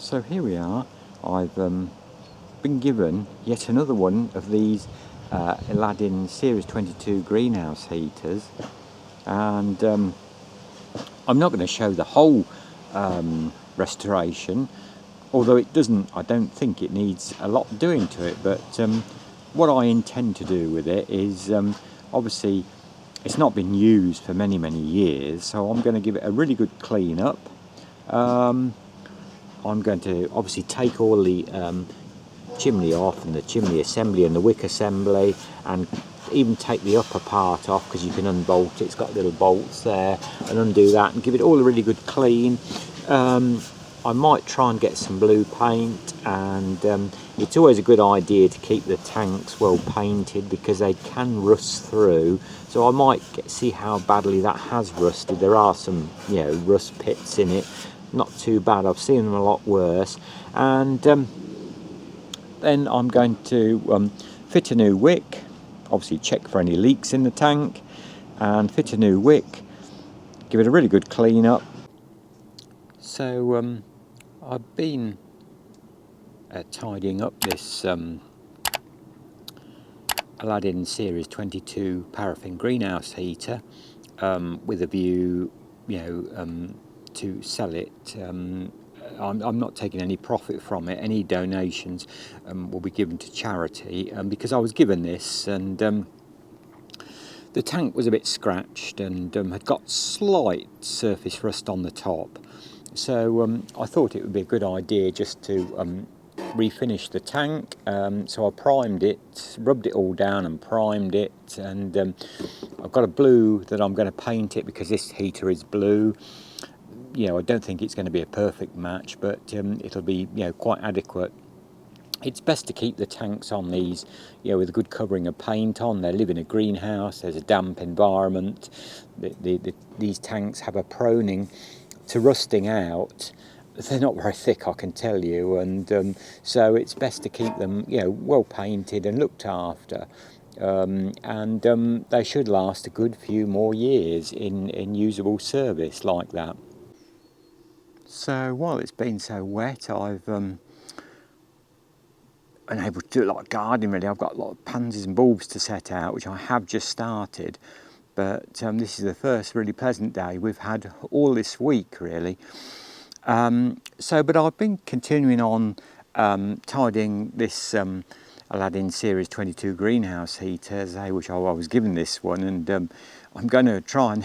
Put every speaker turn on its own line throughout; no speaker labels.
So here we are. I've been given yet another one of these Aladdin Series 22 greenhouse heaters, and I'm not going to show the whole restoration, although I don't think it needs a lot doing to it, but what I intend to do with it is obviously it's not been used for many years, so I'm going to give it a really good clean up. I'm going to obviously take all the chimney off, and the chimney assembly and the wick assembly, and even take the upper part off, because you can unbolt it. It's got little bolts there, and undo that and give it all a really good clean. I might try and get some blue paint, and it's always a good idea to keep the tanks well painted because they can rust through. So I might see how badly that has rusted. There are some, rust pits in it. Not too bad. I've seen them a lot worse. And then I'm going to fit a new wick. Obviously check for any leaks in the tank and fit a new wick. Give it a really good clean up. So I've been tidying up this Aladdin Series 22 Paraffin greenhouse heater with a view, to sell it. I'm not taking any profit from it. Any donations will be given to charity, because I was given this, and the tank was a bit scratched and had got slight surface rust on the top. So I thought it would be a good idea just to refinish the tank. So I primed it, rubbed it all down and primed it, and I've got a blue that I'm going to paint it because this heater is blue. I don't think it's going to be a perfect match, but it'll be quite adequate. It's best to keep the tanks on these with a good covering of paint on. They live in a greenhouse, there's a damp environment. These tanks have a proning to rusting out. They're not very thick, I can tell you, and so it's best to keep them well painted and looked after. And they should last a good few more years in usable service like that. So while it's been so wet, I've been able to do a lot of gardening really. I've got a lot of pansies and bulbs to set out, which I have just started. But this is the first really pleasant day we've had all this week, really. But I've been continuing on tidying this Aladdin Series 22 greenhouse heater, which I was given this one, and I'm going to try and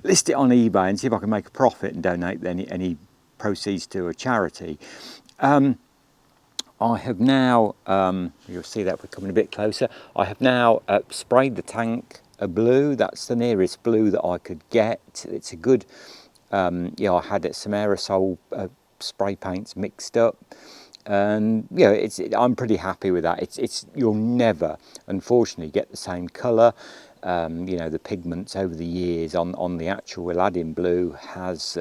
list it on eBay and see if I can make a profit and donate any proceeds to a charity. I have now, you'll see that if we're coming a bit closer, I have now sprayed the tank a blue. That's the nearest blue that I could get. It's a good, I had some aerosol spray paints mixed up. And I'm pretty happy with that. You'll never, unfortunately, get the same colour. The pigments over the years on the actual Aladdin blue has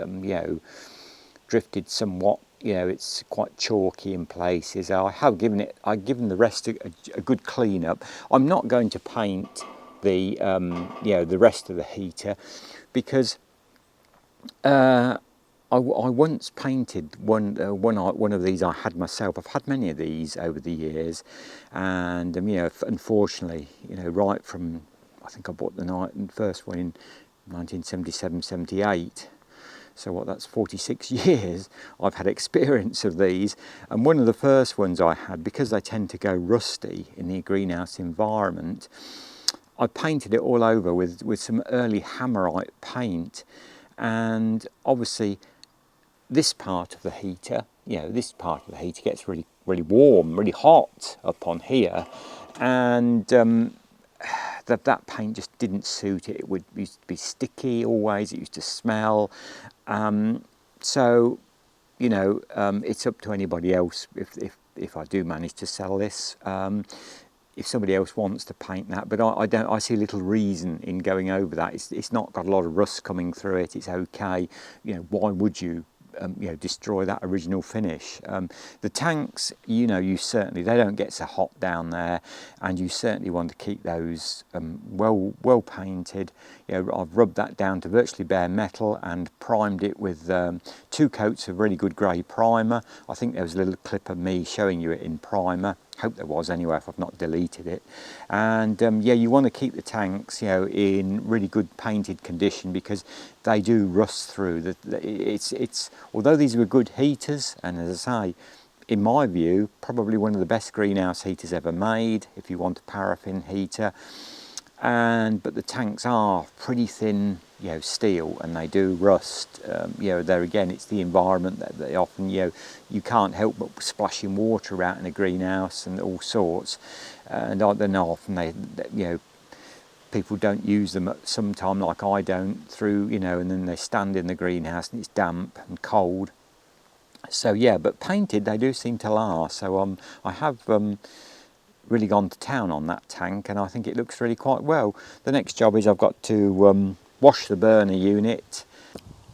drifted somewhat. It's quite chalky in places. I've given the rest a good clean up. I'm not going to paint the the rest of the heater because I once painted one of these I had myself. I've had many of these over the years, and unfortunately, right from, I think I bought the first one in 1977-78. So that's 46 years I've had experience of these. And one of the first ones I had, because they tend to go rusty in the greenhouse environment, I painted it all over with some early Hammerite paint. And obviously this part of the heater, gets really warm, really hot up on here, and that paint just didn't suit it. It used to be sticky always. It used to smell. So it's up to anybody else if I do manage to sell this. If somebody else wants to paint that, but I see little reason in going over that. It's not got a lot of rust coming through it. It's okay. Why would you destroy that original finish. The tanks, you don't get so hot down there, and you certainly want to keep those well painted. I've rubbed that down to virtually bare metal and primed it with 2 coats of really good grey primer. I think there was a little clip of me showing you it in primer. Hope there was anyway, if I've not deleted it. And you want to keep the tanks in really good painted condition, because they do rust through. It's although these were good heaters, and as I say, in my view, probably one of the best greenhouse heaters ever made, if you want a paraffin heater. But the tanks are pretty thin steel, and they do rust. There again, it's the environment that they often you can't help but splashing water out in a greenhouse and all sorts. And then often they people don't use them at some time, like I don't, through and then they stand in the greenhouse and it's damp and cold. So but painted they do seem to last. So I have really gone to town on that tank, and I think it looks really quite well. The next job is I've got to wash the burner unit.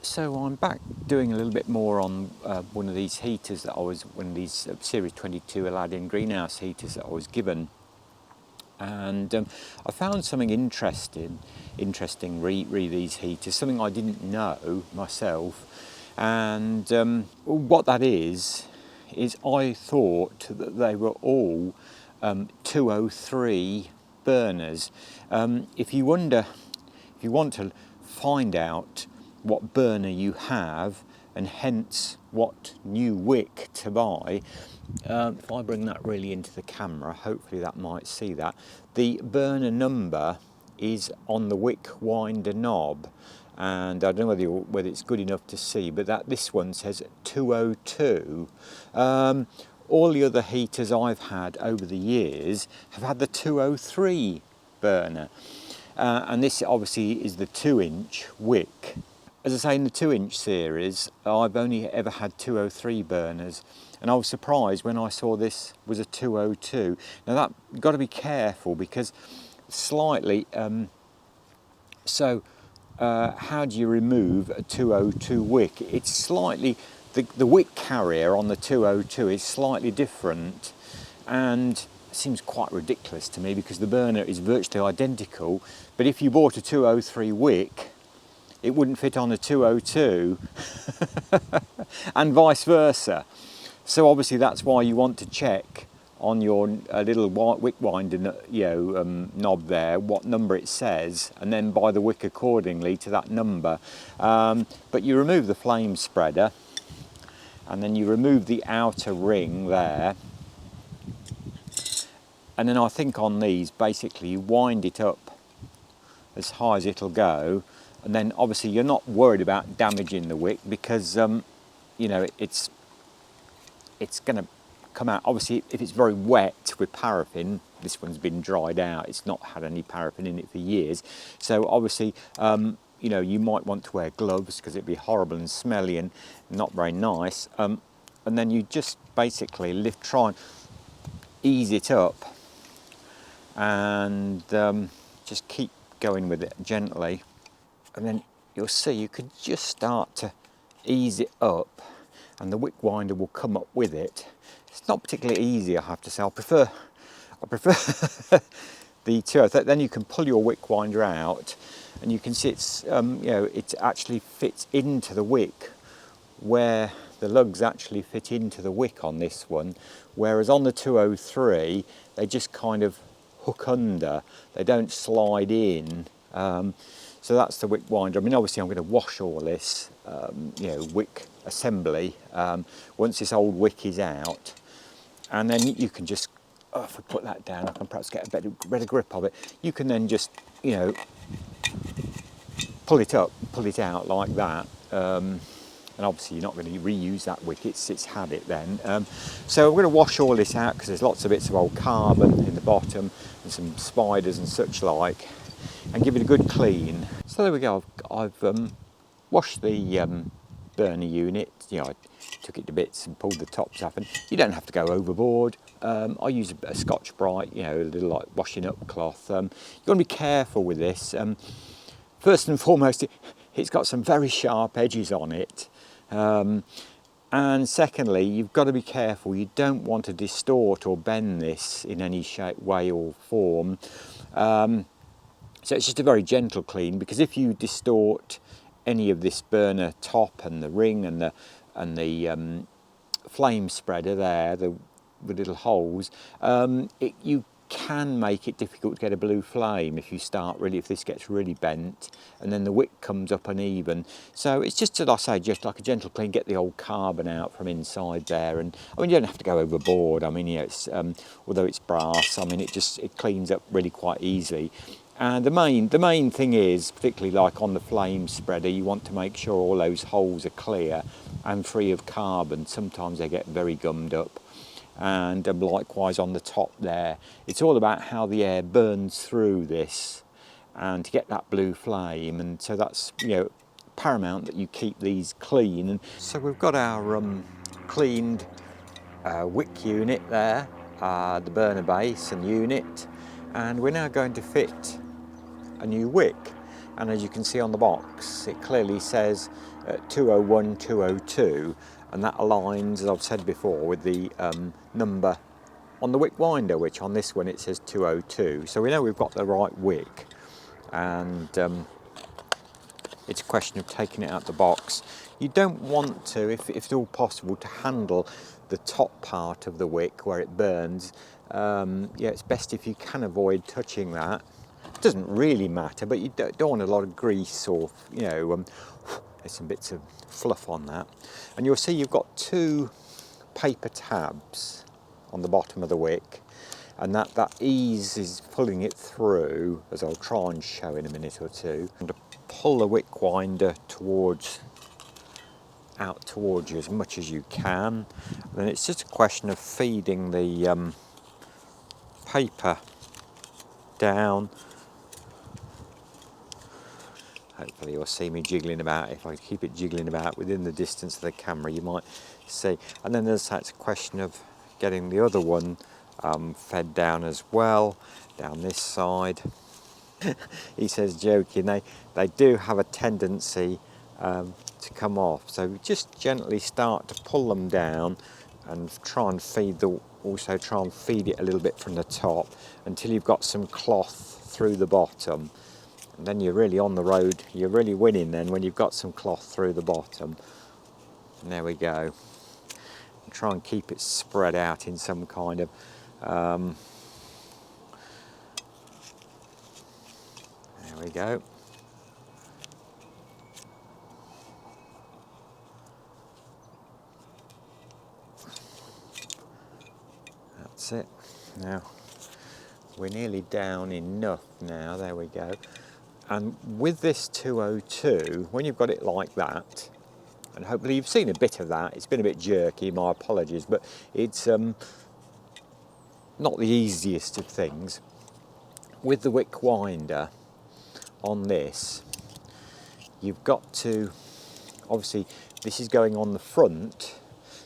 So I'm back doing a little bit more on one of these heaters that one of these Series 22 Aladdin greenhouse heaters that I was given. And I found something interesting re these heaters, something I didn't know myself. And what that is I thought that they were all 203 burners. If you want to find out what burner you have, and hence what new wick to buy, if I bring that really into the camera, hopefully that might see that. The burner number is on the wick winder knob, and I don't know whether it's good enough to see, but this one says 202. All the other heaters I've had over the years have had the 203 burner, and this obviously is the 2-inch wick. As I say, in the 2-inch series, I've only ever had 203 burners, and I was surprised when I saw this was a 202. Now that, you've got to be careful, because slightly, how do you remove a 202 wick? It's slightly, the wick carrier on the 202 is slightly different, and it seems quite ridiculous to me, because the burner is virtually identical, but if you bought a 203 wick, it wouldn't fit on a 202 and vice versa. So obviously that's why you want to check on your little wick winder knob there what number it says, and then buy the wick accordingly to that number. But you remove the flame spreader, and then you remove the outer ring there, and then I think on these basically you wind it up as high as it'll go. And then obviously you're not worried about damaging the wick, because it's going to come out. Obviously if it's very wet with paraffin, this one's been dried out, it's not had any paraffin in it for years, so obviously you might want to wear gloves, because it'd be horrible and smelly and not very nice. And then you just basically try and ease it up, and just keep going with it gently. And then you'll see you could just start to ease it up, and the wick winder will come up with it. It's not particularly easy, I have to say. I prefer the 203. Then you can pull your wick winder out, and you can see it's it actually fits into the wick, where the lugs actually fit into the wick on this one, whereas on the 203 they just kind of hook under. They don't slide in. So that's the wick winder. I mean, obviously I'm going to wash all this, wick assembly, once this old wick is out. And then you can just, if I put that down, I can perhaps get a better grip of it. You can then just, pull it out like that. And obviously you're not going to reuse that wick, it's had it then. So I'm going to wash all this out, because there's lots of bits of old carbon in the bottom and some spiders and such like, and give it a good clean. So there we go, I've washed the burner unit. I took it to bits and pulled the tops up, and you don't have to go overboard. I use a Scotch-Brite, a little like washing up cloth. You've got to be careful with this. First and foremost, it's got some very sharp edges on it, And secondly, you've got to be careful. You don't want to distort or bend this in any shape, way or form. So it's just a very gentle clean, because if you distort any of this burner top and the ring and the flame spreader there, the little holes, you can make it difficult to get a blue flame if this gets really bent, and then the wick comes up uneven. So it's just, as I say, just like a gentle clean, get the old carbon out from inside there. And I mean, you don't have to go overboard. I mean, it's although it's brass, I mean, it cleans up really quite easily. And the main thing is, particularly like on the flame spreader, you want to make sure all those holes are clear and free of carbon. Sometimes they get very gummed up. And likewise on the top there, it's all about how the air burns through this and to get that blue flame. And so that's, paramount that you keep these clean. And so we've got our cleaned wick unit there, the burner base and unit, and we're now going to fit a new wick. And as you can see on the box, it clearly says 201 202, and that aligns, as I've said before, with the number on the wick winder, which on this one it says 202. So we know we've got the right wick, and it's a question of taking it out the box. You don't want to, if at all possible, to handle the top part of the wick where it burns. It's best if you can avoid touching that. It doesn't really matter, but you don't want a lot of grease or, there's some bits of fluff on that. And you'll see you've got two paper tabs on the bottom of the wick, and that eases pulling it through, as I'll try and show in a minute or two. And to pull the wick winder out towards you as much as you can. Then it's just a question of feeding the paper down. Hopefully you'll see me jiggling about. If I keep it jiggling about within the distance of the camera, you might see. And then there's a question of getting the other one fed down as well, down this side. He says, joking, they do have a tendency to come off. So just gently start to pull them down and try and feed it a little bit from the top until you've got some cloth through the bottom. And then you're really on the road, you're really winning then when you've got some cloth through the bottom. And there we go. And try and keep it spread out in some kind of there we go. That's it. Now we're nearly down enough now, there we go. And with this 202, when you've got it like that, and hopefully you've seen a bit of that, it's been a bit jerky, my apologies, but it's not the easiest of things. With the wick winder on this, you've got to, obviously this is going on the front,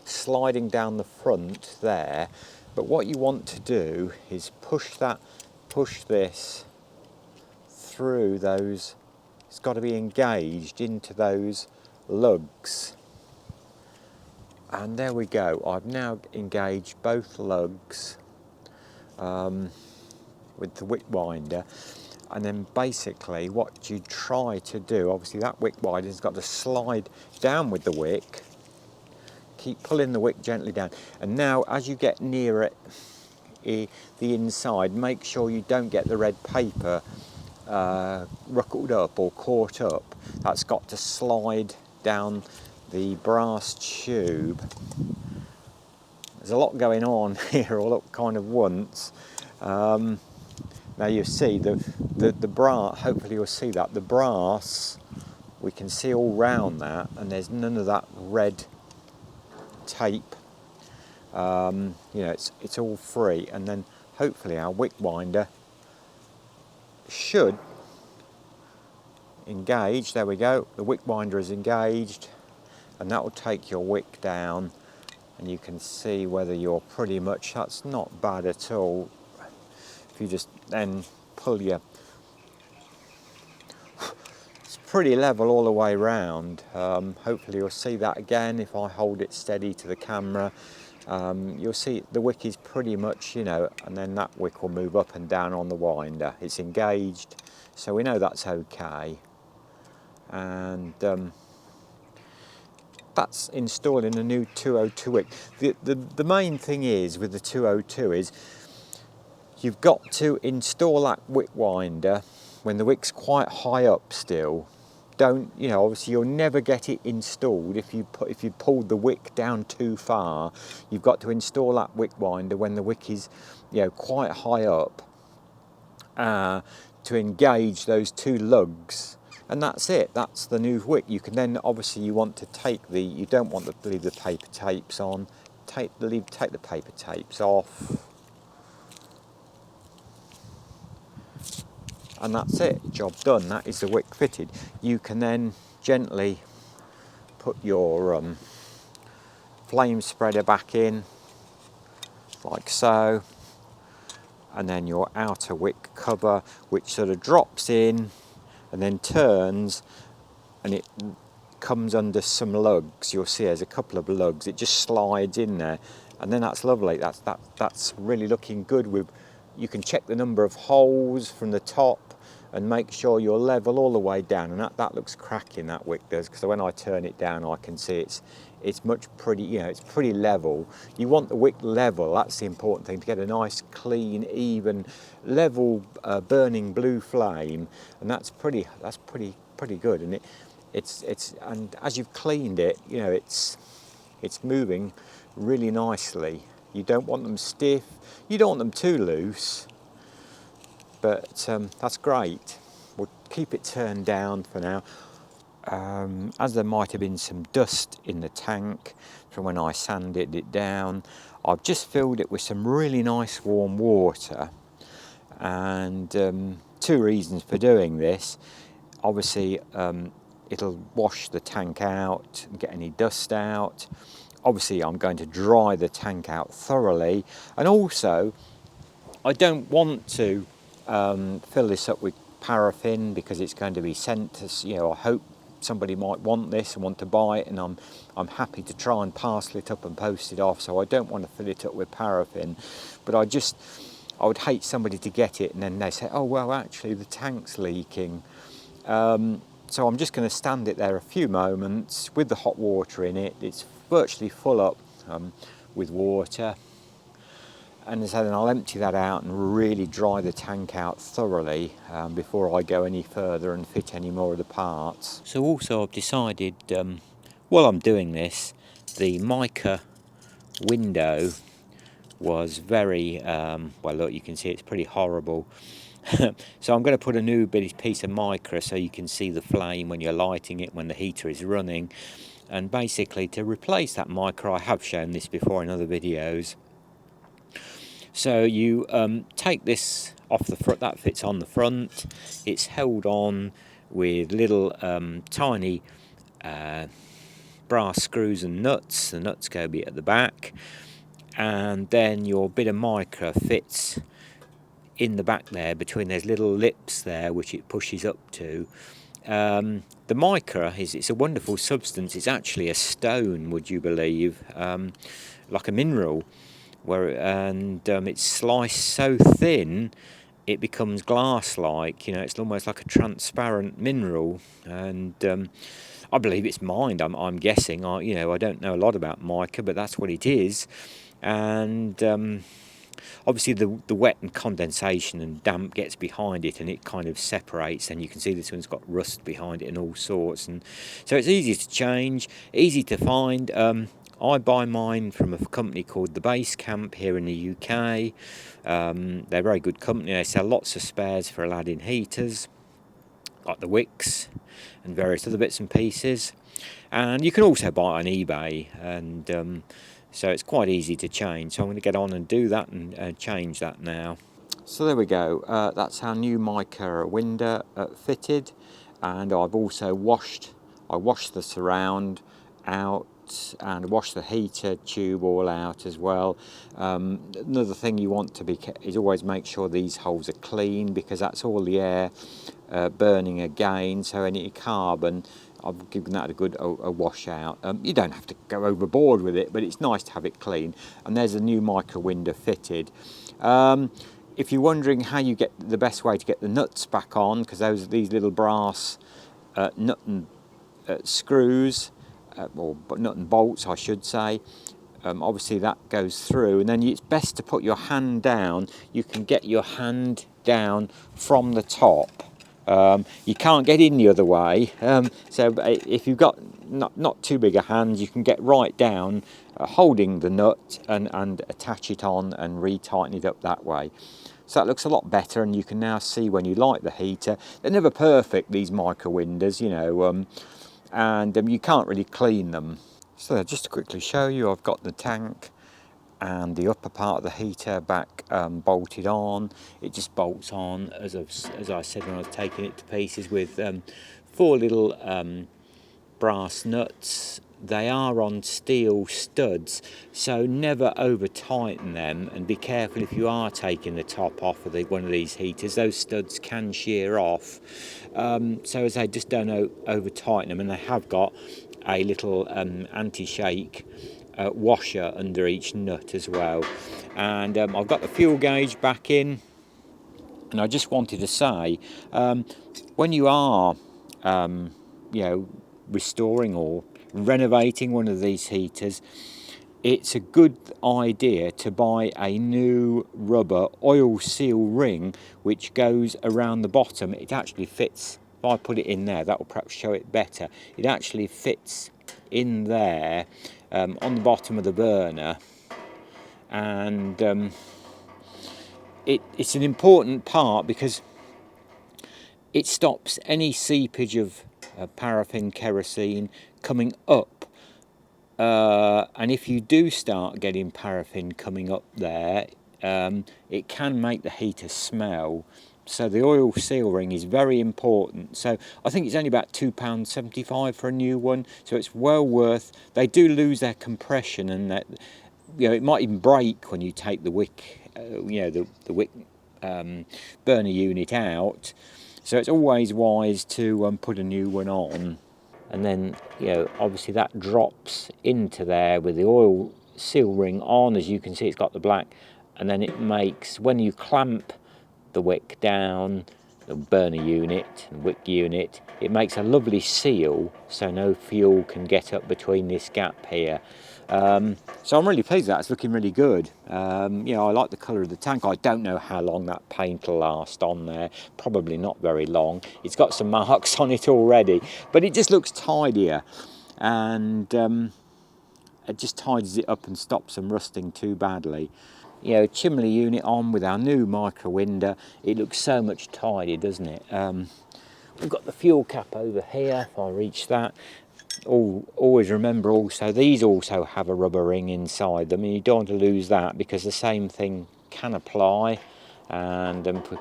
sliding down the front there, but what you want to do is push this through those, it's got to be engaged into those lugs. And there we go, I've now engaged both lugs with the wick winder. And then basically what you try to do, obviously that wick winder has got to slide down with the wick, keep pulling the wick gently down. And now as you get near it, the inside, make sure you don't get the red paper ruckled up or caught up. That's got to slide down the brass tube. There's a lot going on here all at kind of once. Now you see the brass, hopefully you'll see that, the brass, we can see all round that, and there's none of that red tape. It's all free, and then hopefully our wick winder should engage. There we go, the wick winder is engaged, and that will take your wick down, and you can see whether you're pretty much, that's not bad at all. If you just then pull it's pretty level all the way round. Hopefully you'll see that again if I hold it steady to the camera. You'll see the wick is pretty much, you know, and then that wick will move up and down on the winder. It's engaged, so we know that's okay. And that's installing a new 202 wick. The main thing is with the 202 is you've got to install that wick winder when the wick's quite high up still. Don't, you know, obviously you'll never get it installed if you pulled the wick down too far. You've got to install that wick winder when the wick is, you know, quite high up to engage those two lugs. And that's it, that's the new wick. You can then, obviously you want to take you don't want to leave the paper tapes on, take the paper tapes off. And that's it, job done, that is the wick fitted. You can then gently put your flame spreader back in, like so. And then your outer wick cover, which sort of drops in and then turns, and it comes under some lugs. You'll see there's a couple of lugs. It just slides in there, and then that's lovely. That's really looking good. You can check the number of holes from the top and make sure you're level all the way down. And that looks cracking. That wick does, because when I turn it down, I can see it's much pretty. You know, it's pretty level. You want the wick level. That's the important thing, to get a nice, clean, even, level burning blue flame, and that's pretty good. And and as you've cleaned it, you know, it's moving really nicely. You don't want them stiff. You don't want them too loose. But that's great. We'll keep it turned down for now. As there might have been some dust in the tank from when I sanded it down, I've just filled it with some really nice warm water. And two reasons for doing this. Obviously, it'll wash the tank out and get any dust out. Obviously, I'm going to dry the tank out thoroughly. And also, I don't want to fill this up with paraffin, because it's going to be sent to, you know, I hope somebody might want this and want to buy it, and I'm happy to try and parcel it up and post it off, so I don't want to fill it up with paraffin. But I would hate somebody to get it and then they say, oh well, actually the tank's leaking. So I'm just going to stand it there a few moments with the hot water in it. It's virtually full up with water. And so then I'll empty that out and really dry the tank out thoroughly before I go any further and fit any more of the parts. So also I've decided, while I'm doing this, the mica window was very, well look, you can see it's pretty horrible. So I'm going to put a new piece of mica so you can see the flame when you're lighting it, when the heater is running. And basically to replace that mica, I have shown this before in other videos. So you take this off the front, that fits on the front. It's held on with little tiny brass screws and nuts. The nuts go be at the back, and then your bit of mica fits in the back there between those little lips there, which it pushes up to. The mica it's a wonderful substance. It's actually a stone, would you believe, like a mineral. It's sliced so thin it becomes glass-like. You know, it's almost like a transparent mineral, and I believe it's mined. I'm guessing. I don't know a lot about mica, but that's what it is. And obviously the wet and condensation and damp gets behind it, and it kind of separates, and you can see this one's got rust behind it and all sorts. And so it's easy to change, easy to find. I buy mine from a company called The Base Camp here in the UK. They're a very good company. They sell lots of spares for Aladdin heaters, like the wicks and various other bits and pieces. And you can also buy on eBay, and so it's quite easy to change. So I'm going to get on and do that and change that now. So there we go. That's our new mica window fitted, and I've also washed the surround out nuts and wash the heater tube all out as well. Another thing you want to be is always make sure these holes are clean, because that's all the air burning again, so any carbon, I've given that a good a wash out. You don't have to go overboard with it, but it's nice to have it clean. And there's a new mica window fitted. If you're wondering how you get the best way to get the nuts back on, because these little brass nut and screws, or nut and bolts I should say, obviously that goes through, and then it's best to put your hand down. You can get your hand down from the top. You can't get in the other way, so if you've got not too big a hand, you can get right down holding the nut and attach it on and re-tighten it up that way. So that looks a lot better, and you can now see when you light the heater. They're never perfect, these mica windows, you know, and you can't really clean them. So just to quickly show you, I've got the tank and the upper part of the heater back bolted on. It just bolts on, as I said when I was taking it to pieces, with 4 little brass nuts. They are on steel studs, so never over tighten them, and be careful if you are taking the top off of one of these heaters. Those studs can shear off, so as I just don't over tighten them. And they have got a little anti-shake washer under each nut as well. And I've got the fuel gauge back in, and I just wanted to say, when you are restoring or renovating one of these heaters, it's a good idea to buy a new rubber oil seal ring which goes around the bottom. It actually fits. If I put it in there, that will perhaps show it better. It actually fits in there on the bottom of the burner, and it's an important part because it stops any seepage of paraffin, kerosene coming up, and if you do start getting paraffin coming up there, it can make the heater smell. So the oil seal ring is very important. So I think it's only about £2.75 for a new one, so it's well worth. They do lose their compression, and that, it might even break when you take the wick, the wick burner unit out. So it's always wise to put a new one on. And then, obviously that drops into there with the oil seal ring on. As you can see, it's got the black, and then it makes, when you clamp the wick down, the burner unit and wick unit, it makes a lovely seal, so no fuel can get up between this gap here. So I'm really pleased with that. It's looking really good. I like the colour of the tank. I don't know how long that paint will last on there. Probably not very long. It's got some marks on it already, but it just looks tidier, and it just tidies it up and stops them rusting too badly. Chimney unit on with our new mica window. It looks so much tidier, doesn't it? We've got the fuel cap over here, if I reach that. Always remember also, these also have a rubber ring inside them, and you don't want to lose that, because the same thing can apply. And we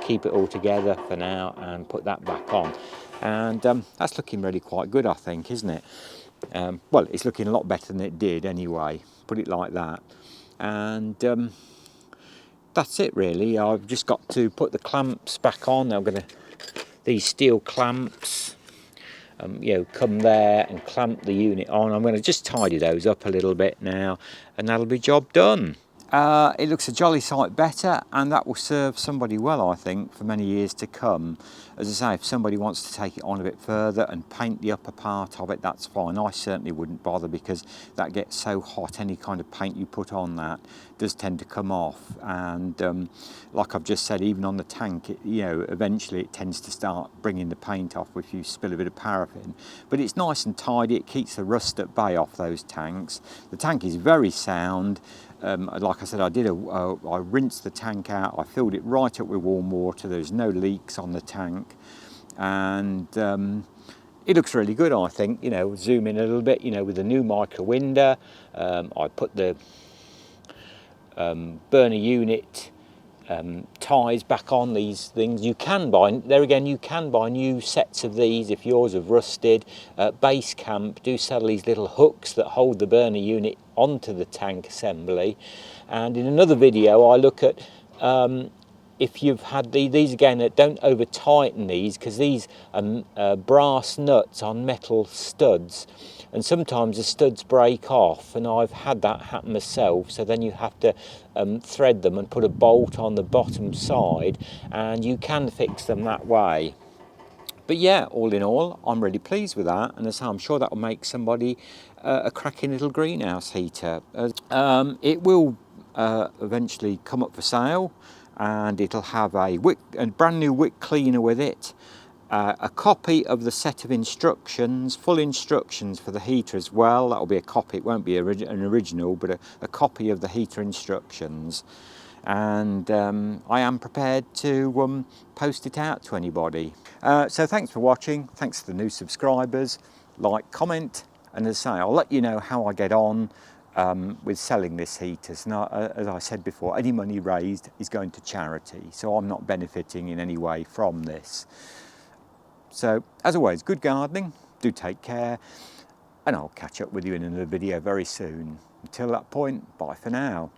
keep it all together for now and put that back on. And that's looking really quite good, I think, isn't it? Well, it's looking a lot better than it did anyway, put it like that. And that's it really. I've just got to put the clamps back on. These steel clamps, come there and clamp the unit on. I'm going to just tidy those up a little bit now, and that'll be job done. It looks a jolly sight better, and that will serve somebody well, I think, for many years to come. As I say, if somebody wants to take it on a bit further and paint the upper part of it, that's fine. I certainly wouldn't bother, because that gets so hot. Any kind of paint you put on that does tend to come off, and like I've just said, even on the tank, eventually it tends to start bringing the paint off if you spill a bit of paraffin. But it's nice and tidy. It keeps the rust at bay off those tanks. The tank is very sound. Like I said, I rinsed the tank out. I filled it right up with warm water. There's no leaks on the tank, and it looks really good, I think. Zoom in a little bit. With the new mica window, I put the burner unit ties back on these things. You can buy, there again, you can buy new sets of these if yours have rusted. Base Camp do sell these little hooks that hold the burner unit onto the tank assembly. And in another video I look at if you've had these again, don't over tighten these, because these are brass nuts on metal studs, and sometimes the studs break off, and I've had that happen myself. So then you have to thread them and put a bolt on the bottom side, and you can fix them that way. But yeah, all in all, I'm really pleased with that, and as I say, I'm sure that will make somebody a cracking little greenhouse heater. It will eventually come up for sale, and it'll have a brand new Wick cleaner with it, a copy of the set of instructions, full instructions for the heater as well. That will be a copy, it won't be an original, but a copy of the heater instructions. And I am prepared to post it out to anybody. So thanks for watching, thanks to the new subscribers, like, comment, and as I say, I'll let you know how I get on with selling this heater. So as I said before, any money raised is going to charity, so I'm not benefiting in any way from this. So as always, good gardening, do take care, and I'll catch up with you in another video very soon. Until that point, bye for now.